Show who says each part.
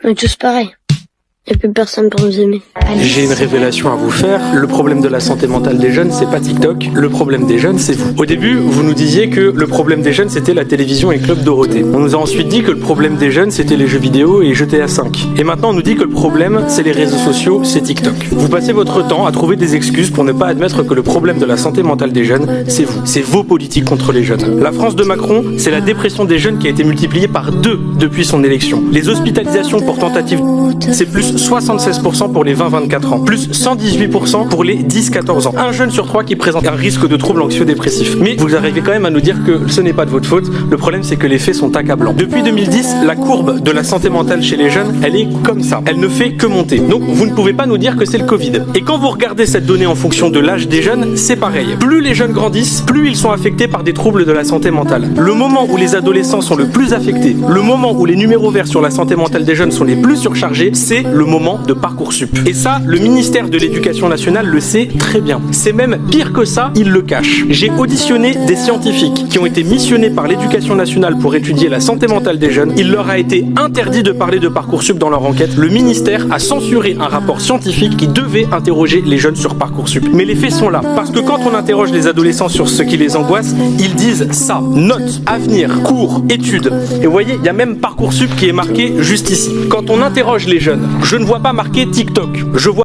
Speaker 1: On est tous pareils. Il n'y a plus personne pour nous aimer.
Speaker 2: J'ai une révélation à vous faire. Le problème de la santé mentale des jeunes, c'est pas TikTok. Le problème des jeunes, c'est vous. Au début, vous nous disiez que le problème des jeunes, c'était la télévision et Club Dorothée. On nous a ensuite dit que le problème des jeunes, c'était les jeux vidéo et GTA 5. Et maintenant, on nous dit que le problème, c'est les réseaux sociaux, c'est TikTok. Vous passez votre temps à trouver des excuses pour ne pas admettre que le problème de la santé mentale des jeunes, c'est vous. C'est vos politiques contre les jeunes. La France de Macron, c'est la dépression des jeunes qui a été multipliée par 2 depuis son élection. Les hospitalisations pour tentative, c'est plus 76% pour les 20-24 ans, plus 118% pour les 10-14 ans. Un jeune sur 3 qui présente un risque de troubles anxio-dépressifs. Mais vous arrivez quand même à nous dire que ce n'est pas de votre faute. Le problème, c'est que les faits sont accablants. Depuis 2010, la courbe de la santé mentale chez les jeunes, elle est comme ça. Elle ne fait que monter. Donc, vous ne pouvez pas nous dire que c'est le Covid. Et quand vous regardez cette donnée en fonction de l'âge des jeunes, c'est pareil. Plus les jeunes grandissent, plus ils sont affectés par des troubles de la santé mentale. Le moment où les adolescents sont le plus affectés, le moment où les numéros verts sur la santé mentale des jeunes sont les plus surchargés, c'est le moment de Parcoursup. Et ça, le ministère de l'Éducation nationale le sait très bien. C'est même pire que ça, il le cache. J'ai auditionné des scientifiques qui ont été missionnés par l'Éducation nationale pour étudier la santé mentale des jeunes. Il leur a été interdit de parler de Parcoursup dans leur enquête. Le ministère a censuré un rapport scientifique qui devait interroger les jeunes sur Parcoursup. Mais les faits sont là. Parce que quand on interroge les adolescents sur ce qui les angoisse, ils disent ça. Notes, avenir, cours, études. Et vous voyez, il y a même Parcoursup qui est marqué juste ici. Quand on interroge les jeunes, je ne vois pas marqué TikTok. Je vois